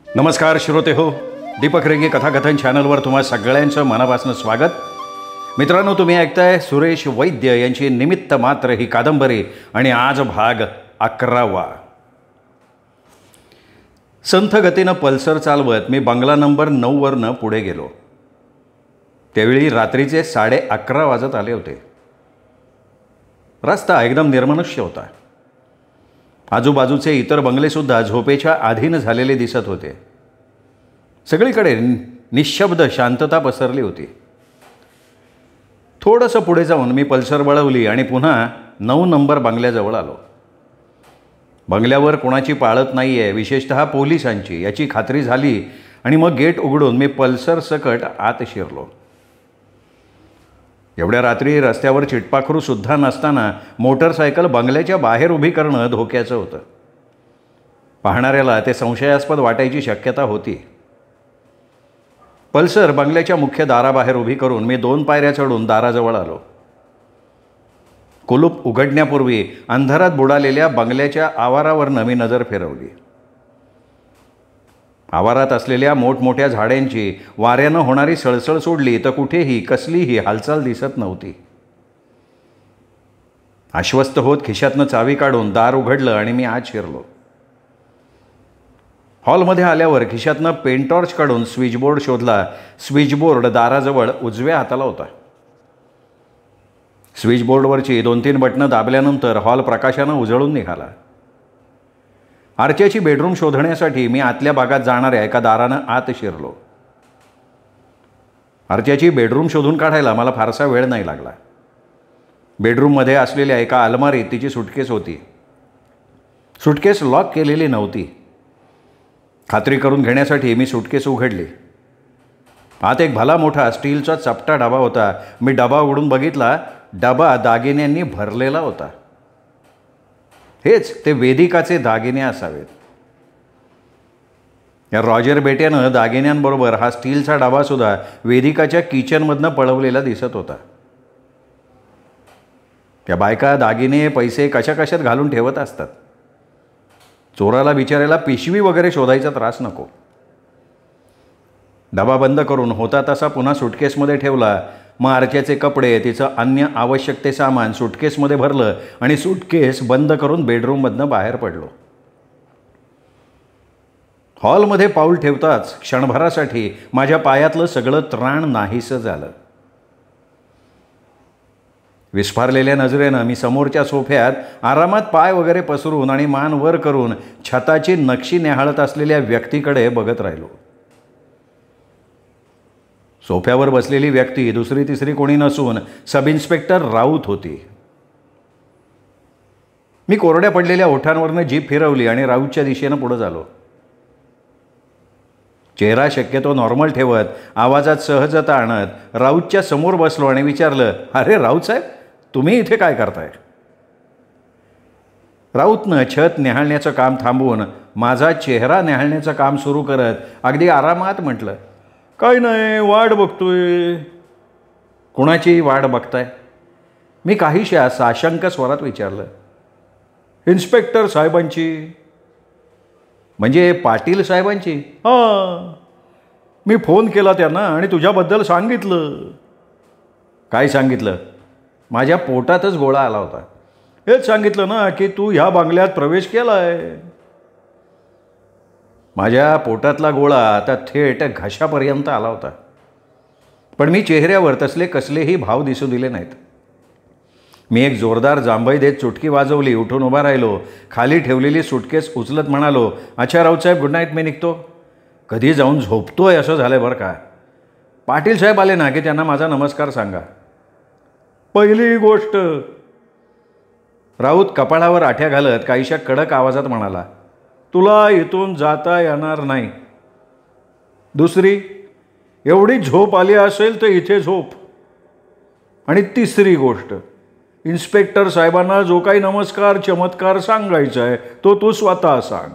नमस्कार श्रोते हो, दीपक रेगे कथाकथन चॅनलवर तुम्हा सगळ्यांचं मनापासून स्वागत. मित्रांनो, तुम्ही ऐकताय सुरेश वैद्य यांची निमित्त मात्र ही कादंबरी आणि आज भाग 11वा. संथ गतीनं पल्सर चालवत मी बंगला नंबर 9 वरनं पुढे गेलो. त्यावेळी रात्रीचे 11:30 वाजत आले होते. रस्ता एकदम निर्मनुष्य होता. आजूबाजूचे इतर बंगलेसुद्धा झोपेच्या अधीन झालेले दिसत होते. सगळीकडे निशब्द शांतता पसरली होती. थोडंसं पुढे जाऊन मी पल्सर वळवली आणि पुन्हा 9 नंबर बंगल्याजवळ आलो. बंगल्यावर कोणाची पाळत नाही आहे, विशेषतः पोलिसांची, याची खात्री झाली आणि मग गेट उघडून मी पल्सर सकट आत शिरलो. एवढ्या रात्री रस्त्यावर चिटपाखरूसुद्धा नसताना मोटरसायकल बंगल्याच्या बाहेर उभी करणं धोक्याचं होतं. पाहणाऱ्याला ते संशयास्पद वाटायची शक्यता होती. पल्सर बंगल्याच्या मुख्य दाराबाहेर उभी करून मी 2 पायऱ्या चढून दाराजवळ आलो. कुलूप उघडण्यापूर्वी अंधारात बुडालेल्या बंगल्याच्या आवारावरनं मी नजर फिरवली. आवारात असलेल्या मोठमोठ्या झाडांची वाऱ्यानं होणारी सळसळ सोडली तर कुठेही कसलीही हालचाल दिसत नव्हती. आश्वस्त होत खिशातनं चावी काढून दार उघडलं आणि मी आत शिरलो. हॉलमध्ये आल्यावर खिशातनं पेनटॉर्च काढून स्विचबोर्ड शोधला. स्विचबोर्ड दाराजवळ उजव्या हाताला होता. स्विचबोर्डवरची 2-3 बटणं दाबल्यानंतर हॉल प्रकाशानं उजळून निघाला. आर्च्याची बेडरूम शोधण्यासाठी मी आतल्या भागात जाणाऱ्या एका दारानं आत शिरलो. आर्च्याची बेडरूम शोधून काढायला मला फारसा वेळ नाही लागला. बेडरूममध्ये असलेल्या एका अलमारीत तिची सुटकेस होती. सुटकेस लॉक केलेली नव्हती. खात्री करून घेण्यासाठी मी सुटकेस उघडली. आत एक भला मोठा स्टीलचा चपटा डबा होता. मी डबा उघडून बघितला. डबा दागिन्यांनी भरलेला होता. हेच ते वेदिकाचे दागिने असावेत. या रॉजर बेट्यानं दागिन्यांबरोबर हा स्टीलचा डबासुद्धा वेदिकाच्या किचनमधनं पळवलेला दिसत होता. त्या बायका दागिने पैसे कशा कशात घालून ठेवत असतात. चोराला बिचारायला पिशवी वगैरे शोधायचा त्रास नको. डबा बंद करून होता तसा पुन्हा सुटकेसमध्ये ठेवला. मग आर्च्याचे कपडे, तिचं अन्य आवश्यक ते सामान सुटकेसमध्ये भरलं आणि सुटकेस बंद करून बेडरूममधनं बाहेर पडलो. हॉलमध्ये पाऊल ठेवताच क्षणभरासाठी माझ्या पायातलं सगळं त्राण नाहीसं झालं. विस्फारलेल्या नजरेनं मी समोरच्या सोफ्यात आरामात पाय वगैरे पसरून आणि मान वर करून छताची नक्षी न्याहाळत असलेल्या व्यक्तीकडे बघत राहिलो. सोफ्यावर बसलेली व्यक्ती दुसरी तिसरी कोणी नसून सब इन्स्पेक्टर राऊत होती. मी कोरड्या पडलेल्या ओठांवरनं जीभ फिरवली आणि राऊतच्या दिशेनं पुढे झालो. चेहरा शक्यतो नॉर्मल ठेवत, आवाजात सहजता आणत राऊतच्या समोर बसलो आणि विचारलं, अरे राऊत साहेब, तुम्ही इथे काय करताय? राऊतनं छत न्याहाळण्याचं काम थांबवून माझा चेहरा न्याहाळण्याचं काम सुरू करत अगदी आरामात म्हटलं, काय नाही, वाट बघतोय. कुणाची वाट बघताय? मी काहीशा साशंक स्वरात विचारलं. इन्स्पेक्टर साहेबांची. म्हणजे पाटील साहेबांची? हां, मी फोन केला त्यांना आणि तुझ्याबद्दल सांगितलं. काय सांगितलं? माझ्या पोटातच गोळा आला होता. हेच सांगितलं ना की तू ह्या बंगल्यात प्रवेश केला आहे. माझ्या पोटातला गोळा आता थेट घशापर्यंत आला होता. पण मी चेहऱ्यावर तसले कसलेही भाव दिसू दिले नाहीत. मी एक जोरदार जांभई देत चुटकी वाजवली. उठून उभा राहिलो. खाली ठेवलेली सुटकेस उचलत म्हणालो, अच्छा राऊतसाहेब, गुड नाईट, मी निघतो. कधी जाऊन झोपतोय असं झालं बरं का. पाटील साहेब आले ना की त्यांना माझा नमस्कार सांगा. पहिली गोष्ट. राऊत कपाळावर आठ्या घालत काहीशा कडक आवाजात म्हणाला, तुला इथून जाता येणार नाही. दुसरी, एवढी झोप आली असेल तर इथे झोप. आणि तिसरी गोष्ट, इन्स्पेक्टर साहेबांना जो काही नमस्कार चमत्कार सांगायचा आहे तो तू स्वतः सांग.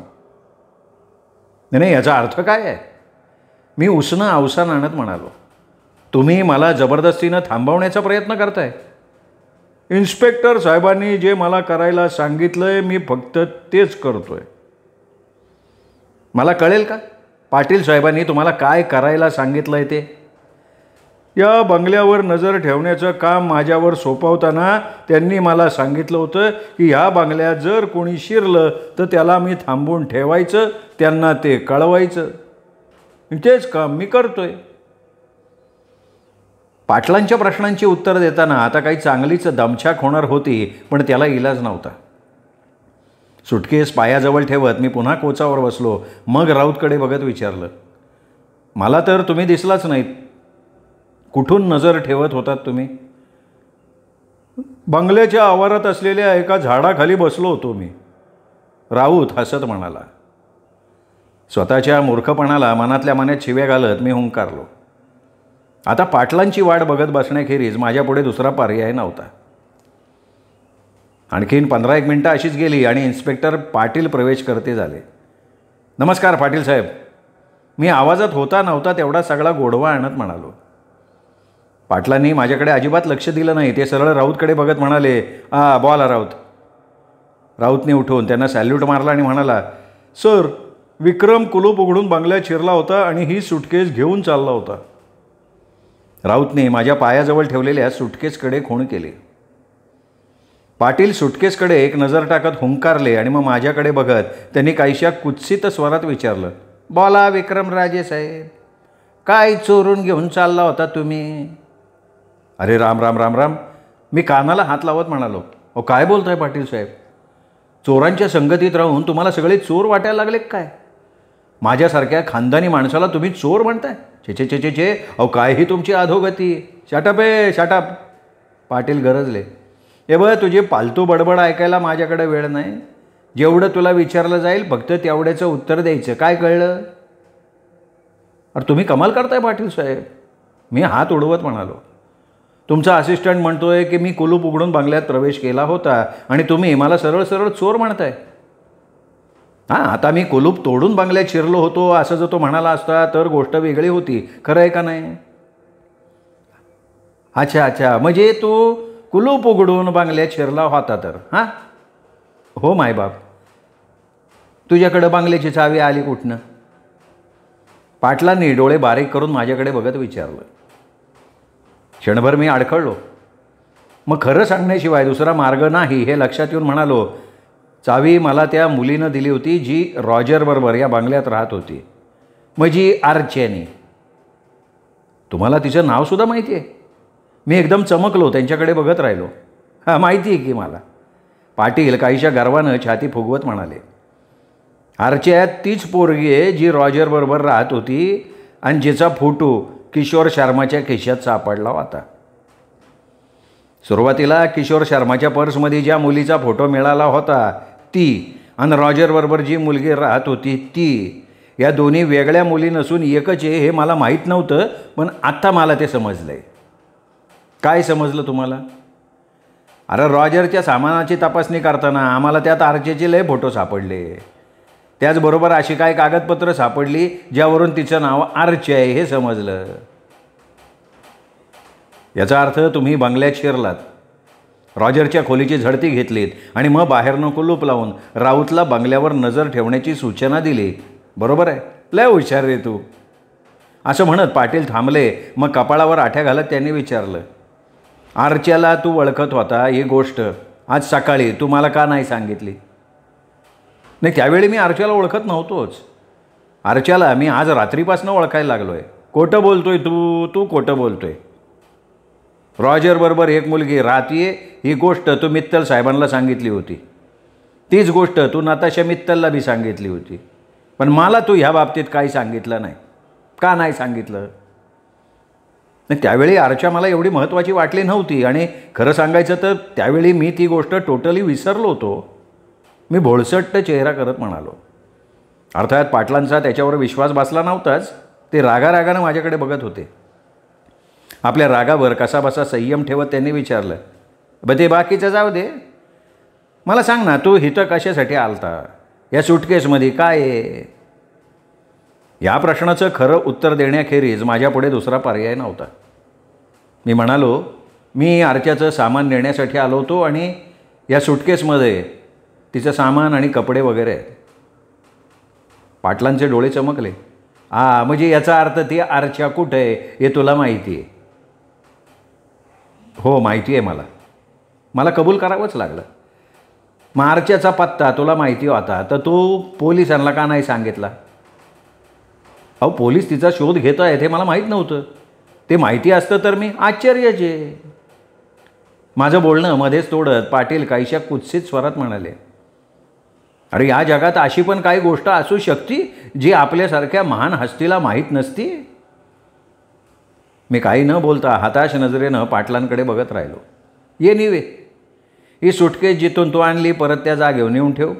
नाही, याचा अर्थ काय आहे? मी उसनं अवसान आणत म्हणालो, तुम्ही मला जबरदस्तीनं थांबवण्याचा प्रयत्न करताय. इन्स्पेक्टर साहेबांनी जे मला करायला सांगितलंय मी फक्त तेच करतोय. मला कळेल का? पाटील साहेबांनी तुम्हाला काय करायला सांगितलं आहे ते? या बंगल्यावर नजर ठेवण्याचं काम माझ्यावर सोपवताना त्यांनी मला सांगितलं होतं की ह्या बंगल्यात जर कोणी शिरलं तर त्याला मी थांबून ठेवायचं, त्यांना ते कळवायचं. तेच काम मी करतोय. पाटलांच्या प्रश्नांची उत्तर देताना आता काही चांगलीच दमछाक होणार होती, पण त्याला इलाज नव्हता. सुटकेस पायाजवळ ठेवत मी पुन्हा कोचावर बसलो. मग राऊतकडे बघत विचारलं, मला तर तुम्ही दिसलाच नाहीत. कुठून नजर ठेवत होतात तुम्ही? बंगल्याच्या आवारात असलेल्या एका झाडाखाली बसलो होतो मी, राऊत हसत म्हणाला. स्वतःच्या मूर्खपणाला मनातल्या मनात शिव्या घालत मी हुंकारलो. आता पाटलांची वाट बघत बसण्याखेरीज माझ्यापुढे दुसरा पर्याय नव्हता. आणखीन 15-1 मिनटं अशीच गेली आणि इन्स्पेक्टर पाटील प्रवेश करते झाले. नमस्कार पाटील साहेब, मी आवाजात होता नव्हता तेवढा सगळा गोडवा आणत म्हणालो. पाटलांनी माझ्याकडे अजिबात लक्ष दिलं नाही. ते सरळ राऊतकडे बघत म्हणाले, बोला राऊत. राऊतने उठून त्यांना सॅल्यूट मारला आणि म्हणाला, सर, विक्रम कुलूप उघडून बंगल्यात शिरला होता आणि ही सुटकेस घेऊन चालला होता. राऊतने माझ्या पायाजवळ ठेवलेल्या सुटकेसकडे खूण केली. पाटील सुटकेसकडे एक नजर टाकत हुंकारले आणि मग माझ्याकडे बघत त्यांनी काहीशा कुत्सित स्वरात विचारलं, बोला विक्रमराजे साहेब, काय चोरून घेऊन चालला होता तुम्ही? अरे राम राम राम राम, मी कानाला हात लावत म्हणालो. अहो काय बोलताय पाटील साहेब? चोरांच्या संगतीत राहून तुम्हाला सगळे चोर वाटायला लागले काय? माझ्यासारख्या खानदानी माणसाला तुम्ही चोर म्हणताय? चे चे चे चे अहो काय ही तुमची अधोगती. शाटप आहे शाटप. पाटील गरजले. हे बघ, तुझी पालतू बडबड ऐकायला माझ्याकडे वेळ नाही. जेवढं तुला विचारलं जाईल फक्त तेवढ्याचं उत्तर द्यायचं, काय कळलं? अरे तुम्ही कमाल करताय पाटील साहेब. मी हात उडवत म्हणालो. तुमचा असिस्टंट म्हणतोय की मी कुलूप उघडून बंगल्यात प्रवेश केला होता आणि तुम्ही मला सरळ सरळ चोर म्हणताय. हां, आता मी कुलूप तोडून बंगल्यात शिरलो होतो असं जर तो म्हणाला असता तर गोष्ट वेगळी होती. खरं आहे का नाही? अच्छा अच्छा, म्हणजे तू कुलूप उघडून बंगल्यात शिरला होता तर? हां हो मायबाप. तुझ्याकडं बंगल्याची चावी आली कुठनं? पाटलांनी डोळे बारीक करून माझ्याकडे बघत विचारलं. क्षणभर मी अडखळलो. मग खरं सांगण्याशिवाय दुसरा मार्ग नाही हे लक्षात येऊन म्हणालो, चावी मला त्या मुलीनं दिली होती जी रॉजरबरोबर या बंगल्यात राहत होती, म्हणजे आर्चेनी. तुम्हाला तिचं नावसुद्धा माहिती आहे? मी एकदम चमकलो, त्यांच्याकडे बघत राहिलो. हां माहिती आहे की मला. पाटील काहीशा गर्वानं छाती फुगवत म्हणाले, आर्च्यात तीच पोरगी आहे जी रॉजरबरोबर राहत होती आणि जिचा फोटो किशोर शर्माच्या खिशात सापडला होता. सुरुवातीला किशोर शर्माच्या पर्समध्ये ज्या मुलीचा फोटो मिळाला होता ती आणि रॉजरबरोबर जी मुलगी राहत होती ती, या दोन्ही वेगळ्या मुली नसून एकच आहे हे मला माहीत नव्हतं, पण आत्ता मला ते समजलं आहे. काय समजलं तुम्हाला? अरे रॉजरच्या सामानाची तपासणी करताना आम्हाला त्यात आर्चेचे लय फोटो सापडले. त्याचबरोबर अशी काय कागदपत्र सापडली ज्यावरून तिचं नाव आर्चे आहे हे समजलं. याचा अर्थ तुम्ही बंगल्यात शिरलात, रॉजरच्या खोलीची झडती घेतलीत आणि मग बाहेरनं कुलूप लावून राऊतला बंगल्यावर नजर ठेवण्याची सूचना दिली. बरोबर आहे? लय हुशार रे तू. असं म्हणत पाटील थांबले. मग कपाळावर आठ्या घालत त्यांनी विचारलं, आर्च्याला तू ओळखत होता ही गोष्ट आज सकाळी तू मला का नाही सांगितली? नाही, त्यावेळी मी आर्च्याला ओळखत नव्हतोच. आर्च्याला मी आज रात्रीपासून ओळखायला लागलो आहे. खोटं बोलतोय तू खोटं बोलतोय. रॉजरबरोबर एक मुलगी राहतीये ही गोष्ट तू मित्तल साहेबांना सांगितली होती. तीच गोष्ट तू नताशा मित्तलला बी सांगितली होती. पण मला तू ह्या बाबतीत काही सांगितलं नाही. का नाही सांगितलं? नाही, त्यावेळी आर्चा मला एवढी महत्त्वाची वाटली नव्हती आणि खरं सांगायचं तर त्यावेळी मी ती गोष्ट टोटली विसरलो होतो. मी भोळसट्ट चेहरा करत म्हणालो. अर्थात पाटलांचा त्याच्यावर विश्वास बसला नव्हताच. ते रागारागानं माझ्याकडे बघत होते. आपल्या रागावर कसाबसा संयम ठेवत त्यांनी विचारलं, ते बाकीचं जाऊ दे, मला सांग ना, तू इथं कशासाठी आलता? या सुटकेसमध्ये काय आहे? या प्रश्नाचं खरं उत्तर देण्याखेरीज माझ्यापुढे दुसरा पर्याय नव्हता. मी म्हणालो, मी आर्च्याचं सामान नेण्यासाठी आलो होतो आणि या सुटकेसमध्ये तिचं सामान आणि कपडे वगैरे आहेत. पाटलांचे डोळे चमकले. म्हणजे याचा अर्थ ती अर्चा कुठं आहे हे तुला माहिती आहे? हो माहिती आहे मला कबूल करावंच लागलं. मग अर्च्याचा पत्ता तुला माहिती होता तर तू पोलिसांना का नाही सांगितला? अहो पोलीस तिचा शोध घेत आहेत हे मला माहीत नव्हतं. ते माहिती असतं तर मी आश्चर्यच आहे. माझं बोलणं मध्येच तोडत पाटील काहीशा कुत्सित स्वरात म्हणाले, अरे या जगात अशी पण काही गोष्ट असू शकते जी आपल्यासारख्या महान हस्तीला माहीत नसती. मी काही न बोलता हताश नजरेनं पाटलांकडे बघत राहिलो. ये निवे, ही सुटकेस जिथून तू आणली परत त्या जागेवर नेऊन ठेव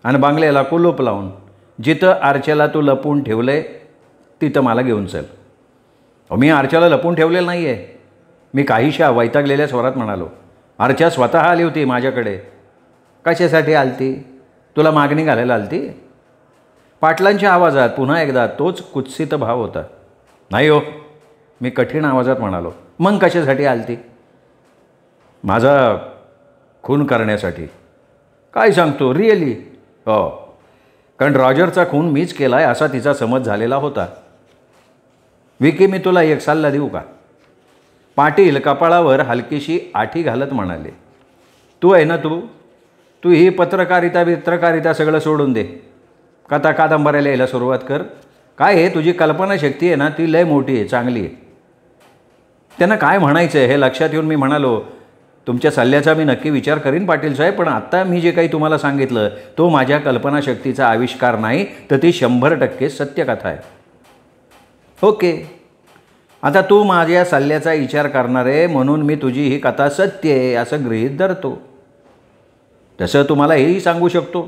आणि बांगल्याला कुलूप लावून जिथं अर्च्याला तू लपवून ठेवलंय तिथं मला घेऊन चल. मी अर्च्याला लपवून ठेवलेलं नाही आहे. मी काहीशा वैतागलेल्या स्वरात म्हणालो. अर्चा स्वतः आली होती माझ्याकडे. कशासाठी आलती? तुला मागणी घालायला आलती? पाटलांच्या आवाजात पुन्हा एकदा तोच कुत्सित भाव होता. नाही हो, मी कठीण आवाजात म्हणालो. मग कशासाठी आलती? माझा खून करण्यासाठी. काय सांगतो? रिअली? हो, कारण रॉजरचा खून मीच केला आहे असा तिचा समज झालेला होता. विकी, मी तुला एक सल्ला देऊ का? पाटील कपाळावर हलकीशी आठी घालत म्हणाले. तू आहे ना, तू ही पत्रकारिता सगळं सोडून दे. कथा कादंबऱ्या लिहायला सुरुवात कर. काय आहे, तुझी कल्पनाशक्ती आहे ना ती लय मोठी आहे, चांगली आहे. त्यांना काय म्हणायचं आहे हे लक्षात येऊन मी म्हणालो, तुमच्या सल्ल्याचा मी नक्की विचार करीन पाटील साहेब, पण आत्ता मी जे काही तुम्हाला सांगितलं तो माझ्या कल्पनाशक्तीचा आविष्कार नाही, तर ती 100% सत्यकथा आहे. ओके, आता तू माझ्या सल्ल्याचा विचार करणार आहे म्हणून मी तुझी ही कथा सत्य आहे असं गृहीत धरतो. तसं तुम्हाला हेही सांगू शकतो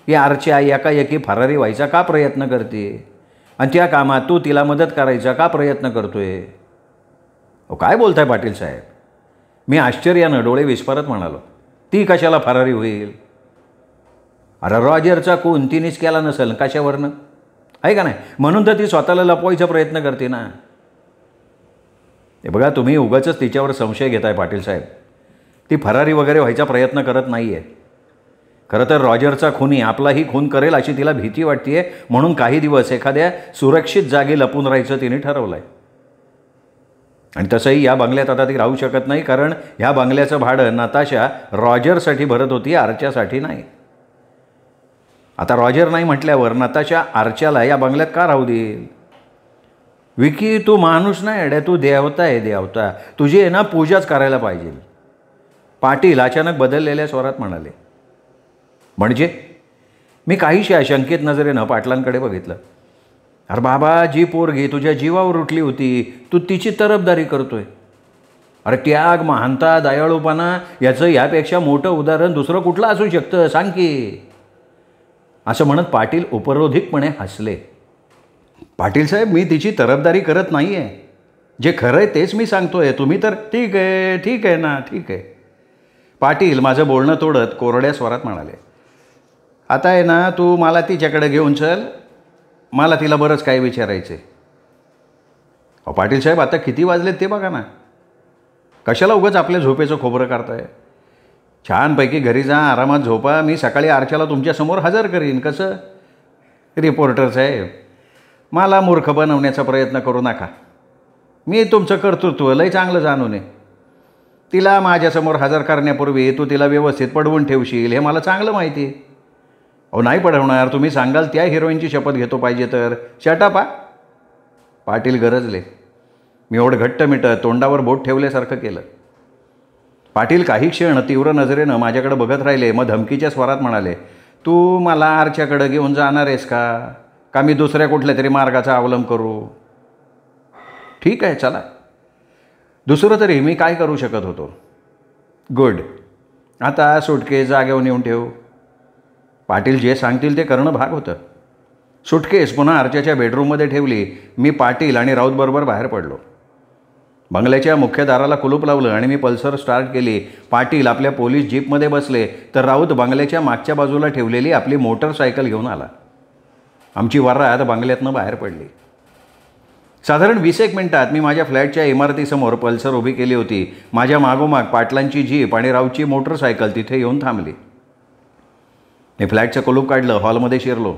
की अर्चा एकाएकी फरारी व्हायचा का प्रयत्न करते आणि त्या कामात तू तिला मदत करायचा का प्रयत्न करतोय. काय बोलताय पाटील साहेब? मी आश्चर्यानं डोळे विस्फारत म्हणालो. ती कशाला फरारी होईल? अरे रॉजरचा खून तिनेच केला नसेल, कशावरनं आहे का नाही? म्हणून तर ती स्वतःला लपवायचा प्रयत्न करते ना. हे बघा, तुम्ही उगाचच तिच्यावर संशय घेताय पाटील साहेब. ती फरारी वगैरे व्हायचा प्रयत्न करत नाही आहे. खरं तर रॉजरचा खूनी आपलाही खून करेल अशी तिला भीती वाटते आहे, म्हणून काही दिवस एखाद्या सुरक्षित जागी लपून राहायचं तिने ठरवलं आहे. आणि तसंही या बंगल्यात आता ती राहू शकत नाही, कारण ह्या बंगल्याचं भाडं नताशा रॉजरसाठी भरत होती, अर्च्यासाठी नाही. आता रॉजर नाही म्हटल्यावर नताशा अर्च्याला या बंगल्यात का राहू देईल? विकी, तू माणूस नाही अड्या, तू देवता आहे, देवता. तुझी आहे ना पूजाच करायला पाहिजे. पाटील अचानक बदललेल्या स्वरात म्हणाले. म्हणजे? मी काहीशा शंकित नजरेनं पाटलांकडे बघितलं. अरे बाबा, जी पोरगी तुझ्या जीवावर उठली होती तू तिची तरफदारी करतोय. अरे त्याग, महानता, दयाळूपणा याचं यापेक्षा मोठं उदाहरण दुसरं कुठलं असू शकतं सांग की? असं म्हणत पाटील उपरोधिकपणे हसले. पाटील साहेब, मी तिची तरफदारी करत नाही आहे. जे खरं आहे तेच मी सांगतोय. तुम्ही तर ठीक आहे ना, ठीक आहे. पाटील माझं बोलणं तोडत कोरड्या स्वरात म्हणाले. आता आहे ना, तू मला तिच्याकडे घेऊन चल. मला तिला बरंच काय विचारायचं आहे. अहो पाटील साहेब, आता किती वाजलेत ते बघा ना. कशाला उगाच आपल्या झोपेचं खोबरं करताय? छानपैकी घरी जा, आरामात झोपा. मी सकाळी अर्च्याला तुमच्यासमोर हजर करीन. कसं? रिपोर्टर साहेब, मला मूर्ख बनवण्याचा प्रयत्न करू नका. मी तुमचं कर्तृत्व लय चांगलं जाणून आहे. तिला माझ्यासमोर हजर करण्यापूर्वी तू तिला व्यवस्थित पडवून ठेवशील हे मला चांगलं माहिती आहे. अहो नाही पडवणार, तुम्ही सांगाल त्या हिरोईनची शपथ घेतो पाहिजे तर. शटापा. पाटील गरजले. मी ओढ घट्ट मिटत तोंडावर बोट ठेवल्यासारखं केलं. पाटील काही क्षण तीव्र नजरेनं माझ्याकडे बघत राहिले, मग धमकीच्या स्वरात म्हणाले. तू मला अर्च्याकडे घेऊन जाणार आहेस का मी दुसऱ्या कुठल्या तरी मार्गाचा अवलंब करू? ठीक आहे, चला. दुसरं तरी मी काय करू शकत होतो? गुड. आता सुटकेस जागेवर नेऊन ठेव. पाटील जे सांगतील ते करणं भाग होतं. सुटकेस पुन्हा अर्च्याच्या बेडरूममध्ये ठेवली. मी पाटील आणि राऊतबरोबर बाहेर पडलो. बंगल्याच्या मुख्य दाराला कुलूप लावलं आणि मी पल्सर स्टार्ट केली. पाटील आपल्या पोलीस जीपमध्ये बसले तर राऊत बंगल्याच्या मागच्या बाजूला ठेवलेली आपली मोटरसायकल घेऊन आला. आमची वरात बंगल्यातनं बाहेर पडली. साधारण 20 मिनिटात मी माझ्या फ्लॅटच्या इमारतीसमोर पल्सर उभी केली होती. माझ्या मागोमाग पाटलांची जीप आणि राऊतची मोटरसायकल तिथे येऊन थांबली. मी फ्लॅटचं कुलूप काढलं, हॉलमध्ये शिरलो.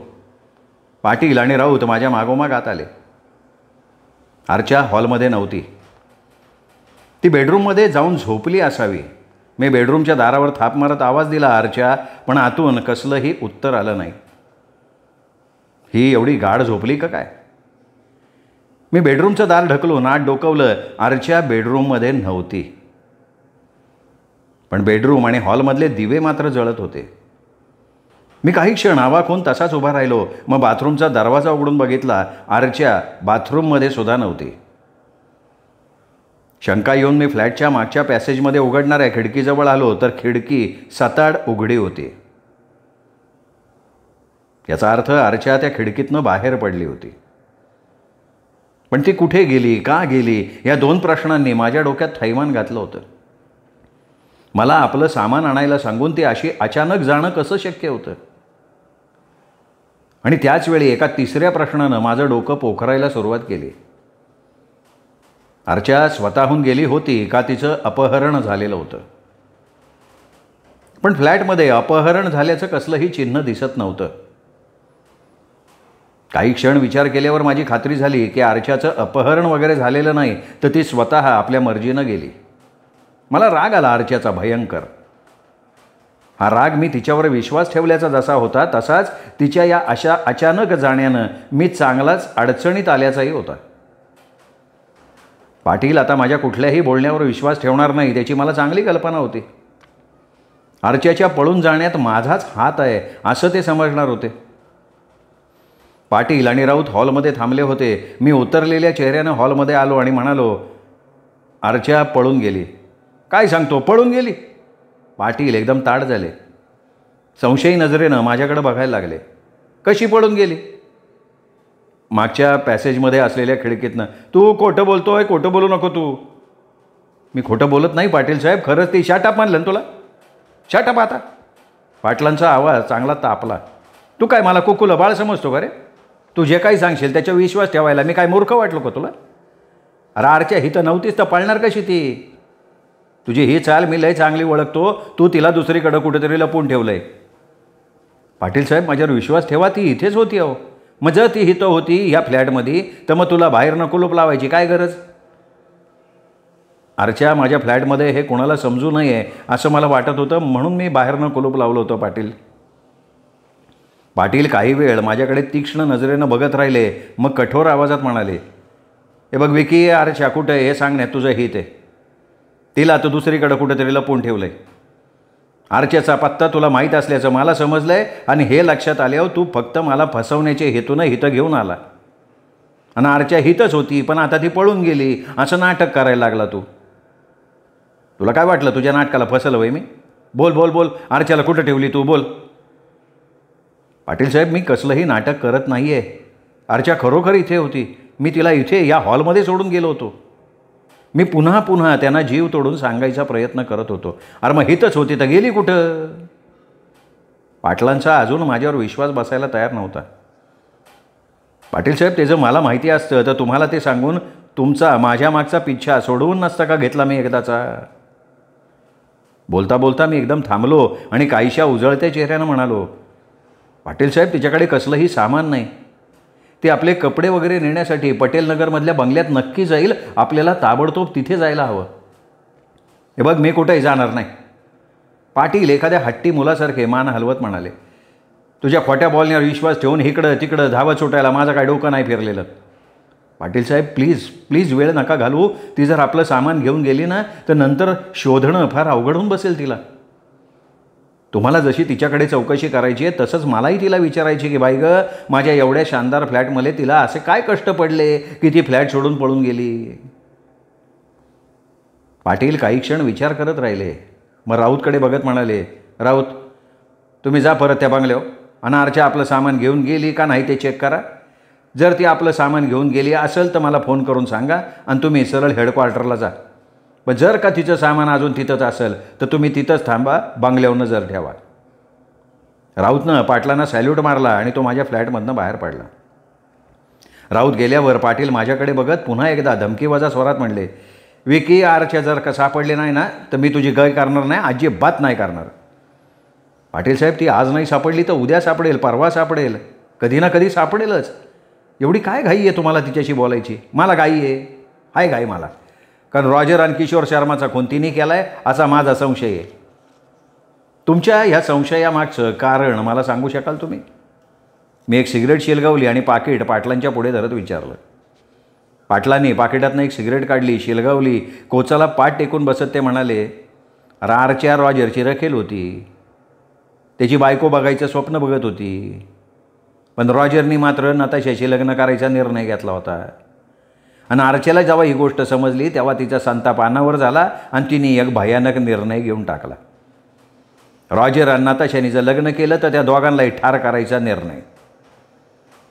पाटील आणि राऊत माझ्या मागोमाग आत आले. अर्चा हॉलमध्ये नव्हती. ती बेडरूममध्ये जाऊन झोपली असावी. मी बेडरूमच्या दारावर थाप मारत आवाज दिला, अर्चा, पण आतून कसलंही उत्तर आलं नाही. ही एवढी गाढ झोपली का काय? मी बेडरूमचं दार ढकलून आत डोकवलं. अर्चा बेडरूममध्ये नव्हती. पण बेडरूम आणि हॉलमधले दिवे मात्र जळत होते. मी काही क्षण अवाक होऊन तसाच उभा राहिलो. मग बाथरूमचा दरवाजा उघडून बघितला. अर्चा बाथरूममध्ये सुद्धा नव्हती. शंका येऊन मी फ्लॅटच्या मागच्या पॅसेजमध्ये उघडणाऱ्या खिडकीजवळ आलो तर खिडकी सताड उघडी होती. याचा अर्थ अर्चा त्या खिडकीतनं बाहेर पडली होती. पण ती कुठे गेली, का गेली, या 2 प्रश्नांनी माझ्या डोक्यात थैमान घातलं होतं. मला आपलं सामान आणायला सांगून ती अशी अचानक जाणं कसं शक्य होतं? आणि त्याच वेळी एका तिसऱ्या प्रश्नानं माझं डोकं पोखरायला सुरुवात केली. अर्चा स्वतःहून गेली होती का तिचं अपहरण झालेलं होतं? पण फ्लॅटमध्ये अपहरण झाल्याचं कसलंही चिन्ह दिसत नव्हतं. काही क्षण विचार केल्यावर माझी खात्री झाली की अर्चाचं अपहरण वगैरे झालेलं नाही, तर ती स्वतः आपल्या मर्जीनं गेली. मला राग आला अर्चाचा, भयंकर. हा राग मी तिच्यावर विश्वास ठेवल्याचा जसा होता तसाच तिच्या या अशा अचानक जाण्यानं मी चांगलाच अडचणीत आल्याचाही होता. पाटील आता माझ्या कुठल्याही बोलण्यावर विश्वास ठेवणार नाही त्याची मला चांगली कल्पना होती. अर्चाच्या पळून जाण्यात माझाच हात आहे असं ते समजणार होते. पाटील आणि राऊत हॉलमध्ये थांबले होते. मी उतरलेल्या चेहऱ्यानं हॉलमध्ये आलो आणि म्हणालो, अर्चा पळून गेली. काय सांगतो, पळून गेली? पाटील एकदम ताड झाले. संशयी नजरेनं माझ्याकडे बघायला लागले. कशी पळून गेली? मागच्या पॅसेजमध्ये असलेल्या खिडकीतनं. तू खोटं बोलतोय, खोटं बोलू नको तू. मी खोटं बोलत नाही पाटील साहेब, खरंच ती शाटाप मानलं ना तुला? शाटाप आता. पाटलांचा आवाज चांगला तापला. तू काय मला कुकुलं बाळ समजतो का रे? तू जे काही सांगशील त्याच्यावर विश्वास ठेवायला मी काय मूर्ख वाटलो का तुला? अरे अर्चा ही तर नव्हतीच तर पळणार कशी ती? तुझी ही चाल मी लय चांगली ओळखतो. तू तिला दुसरीकडं कुठेतरी लपवून ठेवलंय. पाटील साहेब माझ्यावर विश्वास ठेवा, ती इथेच होती. अहो मग जर ती इथं होती ह्या फ्लॅटमध्ये तर मग तुला बाहेर नको कुलूप लावायची काय गरज? अर्चा माझ्या फ्लॅटमध्ये हे कोणाला समजू नये असं मला वाटत होतं, म्हणून मी बाहेरनं कुलूप लावलं होतं. पाटील काही वेळ माझ्याकडे तीक्ष्ण नजरेनं बघत राहिले. मग कठोर आवाजात म्हणाले, हे बघ विकी, अर्चा कुठं आहे हे सांगण्यात तुझं हित आहे. तिला तर दुसरीकडं कुठेतरी लपवून ठेवलं आहे. अर्चाचा पत्ता तुला माहीत असल्याचं मला समजलं आहे आणि हे लक्षात आल्यावर तू फक्त मला फसवण्याचे हेतूनं हितं घेऊन आला. आणि अर्चा हितच होती पण आता ती पळून गेली असं नाटक करायला लागला तू. तुला काय वाटलं तुझ्या नाटकाला फसलं वय मी? बोल बोल बोल, अर्चाला कुठं ठेवली तू, बोल. पाटील साहेब मी कसलंही नाटक करत नाही आहे. अर्चा खरोखर इथे होती. मी तिला इथे या हॉलमध्ये सोडून गेलो होतो. मी पुन्हा पुन्हा त्यांना जीव तोडून सांगायचा प्रयत्न करत होतो. अरे मग हितच होती तर गेली कुठं? पाटलांचा अजून माझ्यावर विश्वास बसायला तयार नव्हता. पाटील साहेब त्याचं मला माहिती असतं तर तुम्हाला ते सांगून तुमचा माझ्या मागचा पिच्छा सोडवून नसता का घेतला मी एकदाचा? बोलता बोलता मी एकदम थांबलो आणि काहीशा उजळत्या चेहऱ्यानं म्हणालो, पाटील साहेब तिच्याकडे कसलंही सामान नाही. ते आपले कपडे वगैरे नेण्यासाठी पटेल नगरमधल्या बंगल्यात नक्की जाईल. आपल्याला ताबडतोब तिथे जायला हवं. हे बघ मी कुठेही जाणार नाही. पाटील एखाद्या हट्टी मुलासारखे मान हलवत म्हणाले, तुझ्या खोट्या बॉलण्यावर विश्वास ठेवून इकडं तिकडं धावत सुटायला माझं काय डोकं नाही फिरलेलं. पाटील साहेब प्लीज प्लीज वेळ नका घालवू. ती जर आपलं सामान घेऊन गेली ना तर नंतर शोधणं फार अवघड होऊन बसेल तिला. तुम्हाला जशी तिच्याकडे चौकशी करायची आहे तसंच मलाही तिला विचारायची की बाई गं, माझ्या एवढ्या शानदार फ्लॅटमध्ये तिला असे काय कष्ट पडले की ती फ्लॅट सोडून पळून गेली? पाटील काही क्षण विचार करत राहिले. मग राऊतकडे बघत म्हणाले, राऊत तुम्ही जा परत त्या बंगल्यावर आणि अर्चा आपलं सामान घेऊन गेली का नाही ते चेक करा. जर ती आपलं सामान घेऊन गेली असेल तर मला फोन करून सांगा आणि तुम्ही सरळ हेडक्वार्टरला जा. पण जर का तिचं सामान अजून तिथंच असेल तर तुम्ही तिथंच थांबा, बंगल्यावर नजर ठेवा. राऊतनं पाटलांना सॅल्यूट मारला आणि तो माझ्या फ्लॅटमधनं बाहेर पडला. राऊत गेल्यावर पाटील माझ्याकडे बघत पुन्हा एकदा धमकीवजा स्वरात म्हणले, विकी अर्चा जर का सापडली नाही ना तर मी तुझी गय करणार नाही, अजिबात नाही करणार. पाटील साहेब ती आज नाही सापडली तर उद्या सापडेल, परवा सापडेल. कधी ना कधी सापडेलच. एवढी काय घाई आहे तुम्हाला तिच्याशी बोलायची? मला घाई आहे घाई मला. कारण रॉजर आणि किशोर शर्माचा खून तिने केला आहे असा माझा संशय आहे. तुमच्या ह्या संशयामागचं कारण मला सांगू शकाल तुम्ही? मी एक सिगरेट शिलगावली आणि पाकिट पाटलांच्या पुढे धरत विचारलं. पाटलांनी पाकिटातनं एक सिगरेट काढली, शिलगावली, कोचाला पाठ टेकून बसत ते म्हणाले, आरच्या रॉजरची रखेल होती. त्याची बायको बघायचं स्वप्न बघत होती. पण रॉजरनी मात्र नताशाशी लग्न करायचा निर्णय घेतला होता. आणि आरच्याला जेव्हा ही गोष्ट समजली तेव्हा तिचा संताप अनावर झाला आणि तिने एक भयानक निर्णय घेऊन टाकला. रॉजर आणि नताशाने जर लग्न केलं तर त्या दोघांनाही ठार करायचा निर्णय.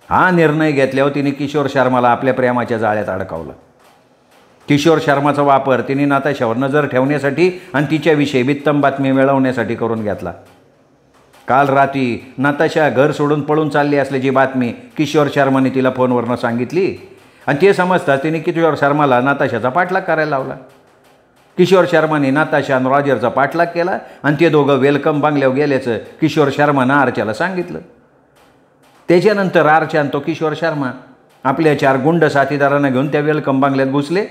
हा निर्णय घेतल्यावर तिने किशोर शर्माला आपल्या प्रेमाच्या जाळ्यात अडकवलं. किशोर शर्माचा वापर तिने नताशावर नजर ठेवण्यासाठी आणि तिच्याविषयी बित्तम बातमी मिळवण्यासाठी करून घेतला. काल रात्री नताशा घर सोडून पळून चालली असल्याची बातमी किशोर शर्माने तिला फोनवरनं सांगितली आणि ते समजताच तिने किशोर शर्माला नताशाचा पाठलाग करायला लावला. किशोर शर्माने नताशा आणि रॉजरचा पाठलाग केला आणि ते दोघं वेलकम बंगल्यावर गेल्याचं किशोर शर्मानं आरच्याला सांगितलं. त्याच्यानंतर आरच्या आणि तो किशोर शर्मा आपल्या 4 गुंड साथीदारांना घेऊन त्या वेलकम बंगल्यात घुसले.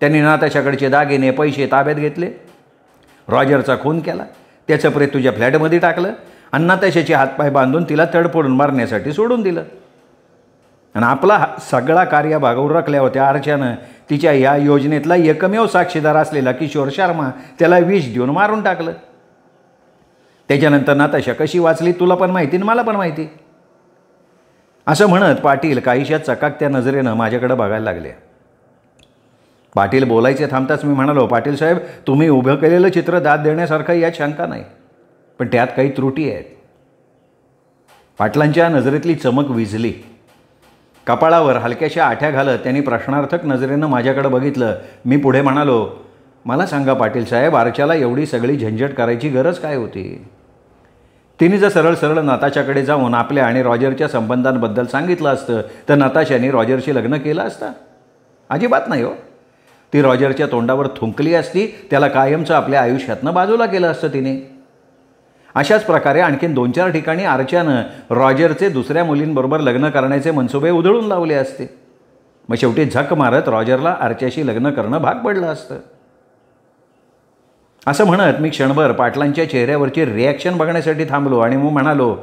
त्यांनी नताशाकडचे दागिने पैसे ताब्यात घेतले. रॉजरचा खून केला, त्याचं प्रेत तुझ्या फ्लॅटमध्ये टाकलं आणि नताशाचे हातपाय बांधून तिला तडफोडून मारण्यासाठी सोडून दिलं. आणि आपला सगळा कार्यभाग उरकल्या होत्या आरच्यानं तिच्या या योजनेतला एकमेव साक्षीदार असलेला किशोर शर्मा त्याला विष देऊन मारून टाकलं. त्याच्यानंतर नताशा कशी वाचली तुला पण माहिती आणि मला पण माहिती. असं म्हणत पाटील काहीशा चकाकत्या नजरेनं माझ्याकडे बघायला लागले. पाटील बोलायचे थांबताच मी म्हणालो, पाटील साहेब, तुम्ही उभं केलेलं चित्र दाद देण्यासारखं यात शंका नाही, पण त्यात काही त्रुटी आहेत. पाटलांच्या नजरेतली चमक विझली. कपाळावर हलक्याशा आठ्या घालत त्यांनी प्रश्नार्थक नजरेनं माझ्याकडे बघितलं. मी पुढे म्हणालो, मला सांगा पाटील साहेब, आरच्याला एवढी सगळी झंझट करायची गरज काय होती? तिने जर सरळ सरळ नताशाकडे जाऊन आपल्या आणि रॉजरच्या संबंधांबद्दल सांगितलं असतं तर नताशाने रॉजरशी लग्न केलं असतं? अजिबात नाही हो. ती रॉजरच्या तोंडावर थुंकली असती, त्याला कायमचं आपल्या आयुष्यातनं बाजूला केलं असतं तिने. अशाच प्रकारे आणखीन 2-4 ठिकाणी आरच्यानं रॉजरचे दुसऱ्या मुलींबरोबर लग्न करण्याचे मनसुबे उधळून लावले असते. मग शेवटी झक मारत रॉजरला आरच्याशी लग्न करणं भाग पडलं असतं. असं म्हणत मी क्षणभर पाटलांच्या चेहऱ्यावरची रिॲक्शन बघण्यासाठी थांबलो आणि मग म्हणालो,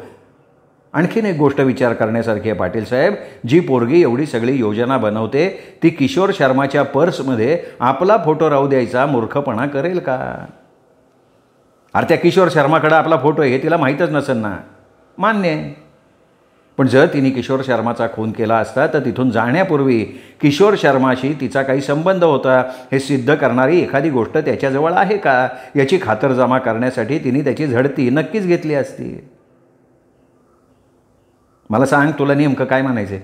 आणखीन एक गोष्ट विचार करण्यासारखी आहे पाटील साहेब. जी पोरगी एवढी सगळी योजना बनवते ती किशोर शर्माच्या पर्समध्ये आपला फोटो राहू द्यायचा मूर्खपणा करेल का? अरे त्या किशोर शर्माकडे आपला फोटो आहे हे तिला माहीतच नसेल ना, मान्य आहे. पण जर तिने किशोर शर्माचा खून केला असता तर तिथून जाण्यापूर्वी किशोर शर्माशी तिचा काही संबंध होता हे सिद्ध करणारी एखादी गोष्ट त्याच्याजवळ आहे का याची खातरजमा करण्यासाठी तिने त्याची झडती नक्कीच घेतली असती. मला सांग, तुला नेमकं काय म्हणायचं आहे?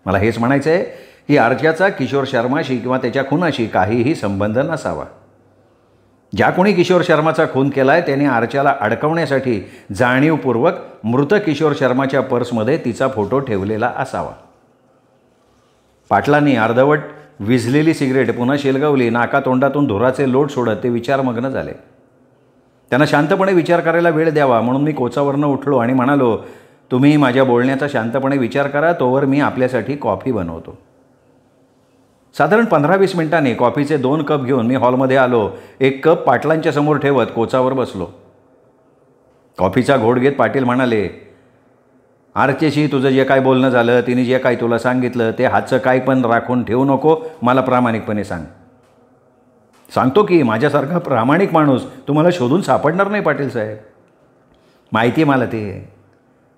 मला हेच म्हणायचं आहे की आरच्याचा किशोर शर्माशी किंवा त्याच्या खुनाशी काहीही संबंध नसावा. ज्या कोणी किशोर शर्माचा खून केला आहे त्याने आरच्याला अडकवण्यासाठी जाणीवपूर्वक मृत किशोर शर्माच्या पर्समध्ये तिचा फोटो ठेवलेला असावा. पाटलांनी अर्धवट विझलेली सिगरेट पुन्हा शेलगावली. नाकातोंडातून धुराचे लोट सोडत ते विचारमग्न झाले. त्यांना शांतपणे विचार करायला वेळ द्यावा म्हणून मी कोचावरनं उठलो आणि म्हणालो, तुम्ही माझ्या बोलण्याचा शांतपणे विचार करा, तोवर मी आपल्यासाठी कॉफी बनवतो. साधारण 15-20 मिनिटांनी कॉफीचे 2 कप घेऊन मी हॉलमध्ये आलो. 1 कप पाटलांच्या समोर ठेवत कोचावर बसलो. कॉफीचा घोट घेत पाटील म्हणाले, आरच्याशी तुझं जे काय बोलणं झालं, तिने जे काय तुला सांगितलं ते हातचं काय पण राखून ठेवू नको, मला प्रामाणिकपणे सांग. सांगतो की माझ्यासारखा प्रामाणिक माणूस तुम्हाला शोधून सापडणार नाही पाटील साहेब. माहिती मला ते,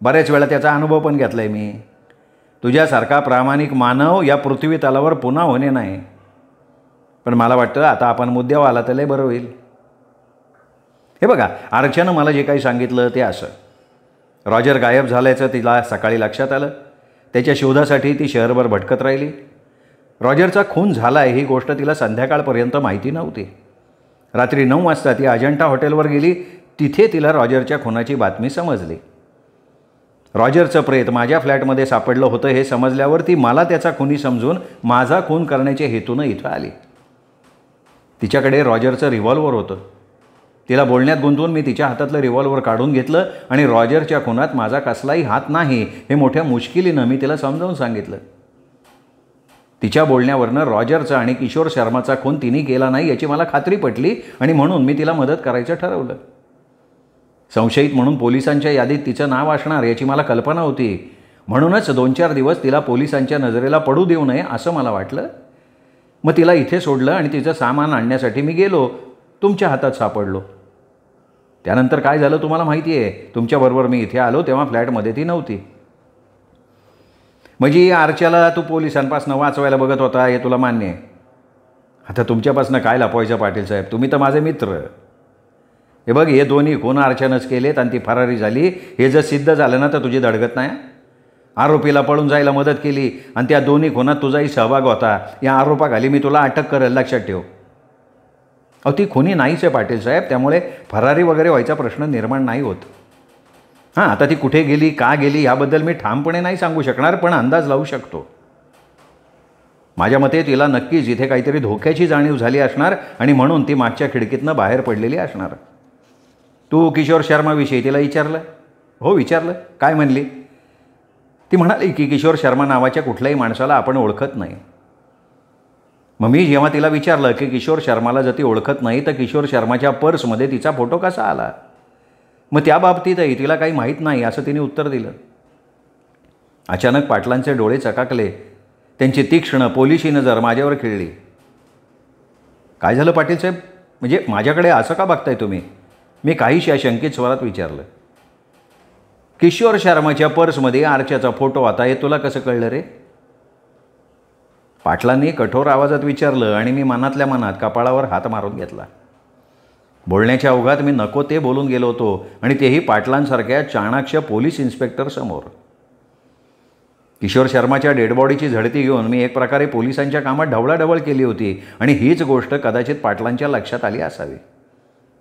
बऱ्याच वेळा त्याचा अनुभव पण घेतला आहे मी. तुझ्यासारखा प्रामाणिक मानव या पृथ्वी तलावर पुन्हा होणे नाही. पण मला वाटतं आता आपण मुद्द्यावर आला तर लय बरं होईल. हे बघा, आरच्यानं मला जे काही सांगितलं ते असं, रॉजर गायब झाल्याचं तिला सकाळी लक्षात आलं. त्याच्या शोधासाठी ती शहरभर भटकत राहिली. रॉजरचा खून झाला आहे ही गोष्ट तिला संध्याकाळपर्यंत माहिती नव्हती. रात्री 9 वाजता ती अजंठा हॉटेलवर गेली. तिथे तिला रॉजरच्या खुनाची बातमी समजली. रॉजरचं प्रेत माझ्या फ्लॅटमध्ये सापडलं होतं हे समजल्यावर ती मला त्याचा खुनी समजून माझा खून करण्याच्या हेतूनं इथं आली. तिच्याकडे रॉजरचं रिव्हॉल्वर होतं. तिला बोलण्यात गुंतवून मी तिच्या हातातलं रिव्हॉल्वर काढून घेतलं आणि रॉजरच्या खुनात माझा कसलाही हात नाही हे मोठ्या मुश्किलीनं मी तिला समजावून सांगितलं. तिच्या बोलण्यावरनं रॉजरचा आणि किशोर शर्माचा खून तिने केला नाही याची मला खात्री पटली आणि म्हणून मी तिला मदत करायचं ठरवलं. संशयित म्हणून पोलिसांच्या यादीत तिचं नाव असणार याची मला कल्पना होती. म्हणूनच 2-4 दिवस तिला पोलिसांच्या नजरेला पडू देऊ नये असं मला वाटलं. मग तिला इथे सोडलं आणि तिचं सामान आणण्यासाठी मी गेलो. तुमच्या हातात सापडलो. त्यानंतर काय झालं तुम्हाला माहिती आहे. तुमच्याबरोबर मी इथे आलो तेव्हा फ्लॅटमध्ये ती नव्हती. म्हणजे आरच्याला तू पोलिसांपासून वाचवायला बघत होता हे तुला मान्य आहे. आता तुमच्यापासून काय लपवायचं पाटील साहेब. तुम्ही तर माझे मित्र. हे बघ हे दोन्ही खून आरच्यानंच केलेत आणि ती फरारी झाली हे जर सिद्ध झालं ना तर तुझी धडगत नाही. आरोपीला पळून जायला मदत केली आणि त्या दोन्ही खुनात तुझाही सहभाग होता. या आरोपाखाली मी तुला अटक करेल लक्षात ठेव. अहो ती खुनी नाहीच आहे पाटील साहेब. त्यामुळे फरारी वगैरे व्हायचा प्रश्न निर्माण नाही होत. हां आता ती कुठे गेली का गेली याबद्दल मी ठामपणे नाही सांगू शकणार पण अंदाज लावू शकतो. माझ्या मते तिला नक्कीच इथे काहीतरी धोक्याची जाणीव झाली असणार आणि म्हणून ती मागच्या खिडकीतनं बाहेर पडलेली असणार. तू किशोर शर्माविषयी तिला विचारलं. हो विचारलं. काय म्हणली. ती म्हणाली की किशोर शर्मा नावाच्या कुठल्याही माणसाला आपण ओळखत नाही. मग मी जेव्हा तिला विचारलं की किशोर शर्माला जर ती ओळखत नाही तर किशोर शर्माच्या पर्समध्ये तिचा फोटो कसा आला. मग त्या बाबतीतही तिला काही माहीत नाही असं तिने उत्तर दिलं. अचानक पाटलांचे डोळे चकाकले. त्यांची तीक्ष्ण पोलिशी नजर माझ्यावर खिळली. काय झालं पाटील साहेब. म्हणजे माझ्याकडे असं का बघताय तुम्ही. मी काहीशा शंकित स्वरात विचारलं. किशोर शर्माच्या पर्समध्ये आरच्याचा फोटो आता हे तुला कसं कळलं रे. पाटलांनी कठोर आवाजात विचारलं आणि मी मनातल्या मनात कपाळावर हात मारून घेतला. बोलण्याच्या ओघात मी नको ते बोलून गेलो होतो आणि तेही पाटलांसारख्या चाणाक्ष पोलीस इन्स्पेक्टर समोर. किशोर शर्माच्या डेडबॉडीची झडती घेऊन मी एक प्रकारे पोलिसांच्या कामात ढवळाढवळ केली होती आणि हीच गोष्ट कदाचित पाटलांच्या लक्षात आली असावी.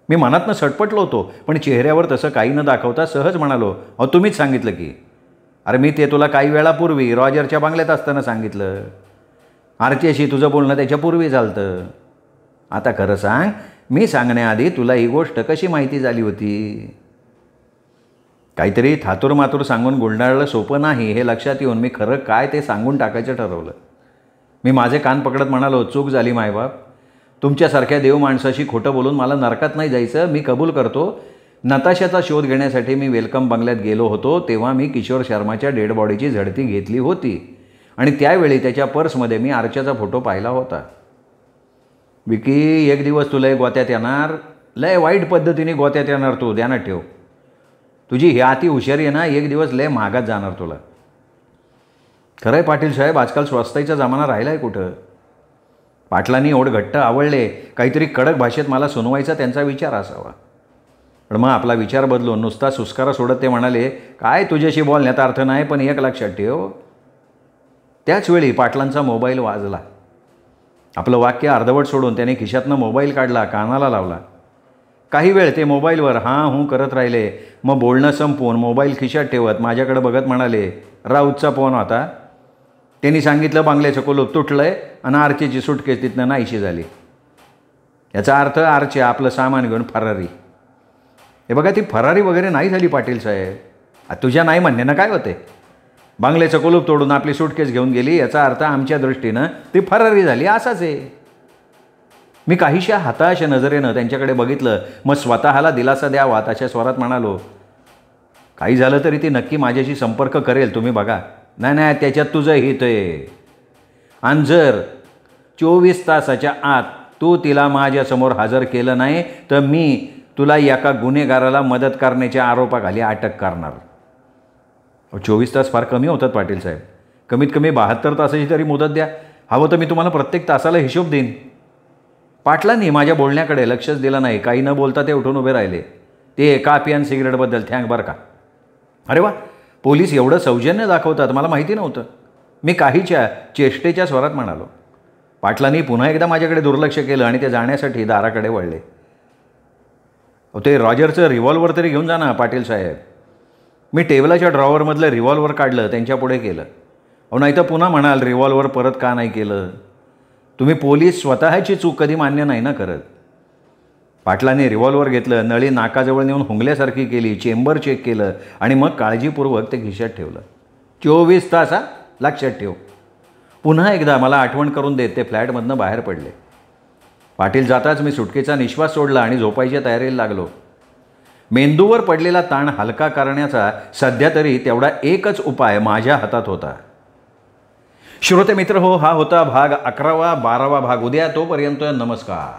मी मनातनं सटपटलो होतो पण चेहऱ्यावर तसं काही न दाखवता सहज म्हणालो. अहो तुम्हीच सांगितलं की. अरे मी ते तुला काही वेळापूर्वी रॉजरच्या बंगल्यात असताना सांगितलं. आरतीशी तुझं बोलणं त्याच्यापूर्वी झालं. आता खरं सांग मी सांगण्याआधी तुला ही गोष्ट कशी माहिती झाली होती. काहीतरी थातूरमातूर सांगून गुंडाळलं सोपं नाही हे लक्षात येऊन मी खरं काय ते सांगून टाकायचं ठरवलं. मी माझे कान पकडत म्हणालो चूक झाली मायबाप. तुमच्यासारख्या देव माणसाशी खोटं बोलून मला नरकात नाही जायचं. मी कबूल करतो. नताशाचा शोध घेण्यासाठी मी वेलकम बंगल्यात गेलो होतो तेव्हा मी किशोर शर्माच्या डेड बॉडीची झडती घेतली होती आणि त्यावेळी त्याच्या पर्समध्ये मी आरच्याचा फोटो पाहिला होता. विकी एक दिवस तुला गोत्यात येणार. लय वाईट पद्धतीने गोत्यात येणार तू ध्यानात ठेव. तुझी ही अति हुशारी आहे ना एक दिवस लय महागात जाणार तुला. खरं आहे पाटील साहेब आजकाल स्वस्ताईचा जमाना राहिला आहे कुठं. पाटलांनी ओढ घट्ट आवडले. काहीतरी कडक भाषेत मला सुनवायचा त्यांचा विचार असावा. पण मग आपला विचार बदलून नुसता सुस्कारा सोडत ते म्हणाले काय तुझ्याशी बोलण्यात अर्थ नाही पण एक लक्षात ठेव. त्याचवेळी पाटलांचा मोबाईल वाजला. आपलं वाक्य अर्धवट सोडून त्याने खिशातनं मोबाईल काढला कानाला लावला. काही वेळ ते मोबाईलवर हां हूँ करत राहिले. मग बोलणं संपवून मोबाईल खिशात ठेवत माझ्याकडे बघत म्हणाले राऊतचा फोन होता. त्यांनी सांगितलं बंगल्याचं कुलूप तुटलं आहे आणि आरचीची सुटकेस तिथनं नाहीशी झाली. याचा अर्थ आरचे आपलं सामान घेऊन फरारी. हे बघा ती फरारी वगैरे नाही झाली पाटील साहेब. तुझ्या नाही म्हणण्यानं काय होते. बंगल्याचं कुलूप तोडून आपली सुटकेस घेऊन गेली याचा अर्थ आमच्या दृष्टीनं ती फरारी झाली असाच आहे. मी काहीशा हताश नजरेनं त्यांच्याकडे बघितलं. मग स्वतःला दिलासा द्यावा तशा स्वरात म्हणालो काही झालं तरी ती नक्की माझ्याशी संपर्क करेल तुम्ही बघा. नाही नाही त्याच्यात तुझं हित आहे. आणि जर 24 तासाच्या आत तू तिला माझ्यासमोर हजर केलं नाही तर मी तुला एका गुन्हेगाराला मदत करण्याच्या आरोपाखाली अटक करणार. 24 तास फार कमी होतात पाटील साहेब. कमीत कमी 72 तासाची तरी मुदत द्या. हवं तर मी तुम्हाला प्रत्येक तासाला हिशोब देईन. पाटलांनी माझ्या बोलण्याकडे लक्षच दिलं नाही. काही न बोलता ते उठून उभे राहिले. ते कापी आणि सिगरेटबद्दल थँक बरं का. अरे वा पोलीस एवढं सौजन्य दाखवतात मला माहिती नव्हतं. मी काहीच्या चेष्टेच्या स्वरात म्हणालो. पाटलांनी पुन्हा एकदा माझ्याकडे दुर्लक्ष केलं आणि ते जाण्यासाठी दाराकडे वळले. ते रॉजरचं रिव्हॉल्वर तरी घेऊन जा ना पाटील साहेब. मी टेबलाच्या ड्रॉवरमधलं रिव्हॉल्वर काढलं त्यांच्यापुढे केलं. नाही तर पुन्हा म्हणाल रिव्हॉल्वर परत का नाही केलं. तुम्ही पोलीस स्वतःची चूक कधी मान्य नाही ना करत. पाटलांनी रिव्हॉल्वर घेतलं, नळी नाकाजवळ नेऊन हुंगल्यासारखी केली, चेंबर चेक केलं आणि मग काळजीपूर्वक ते खिशात ठेवलं. 24 तास, लक्षात ठेव. पुन्हा एकदा मला आठवण करून देत ते फ्लॅटमधनं बाहेर पडले. पाटील जाताच मी सुटकेचा निश्वास सोडला आणि झोपायच्या तयारीला लागलो. मेंदूवर पडलेला ताण हलका करण्याचा सध्या तरी तेवढा एकच उपाय माझ्या हातात होता. श्रोते मित्र हो, हा होता भाग 11वा 12वा भाग. उद्या तोपर्यंत नमस्कार.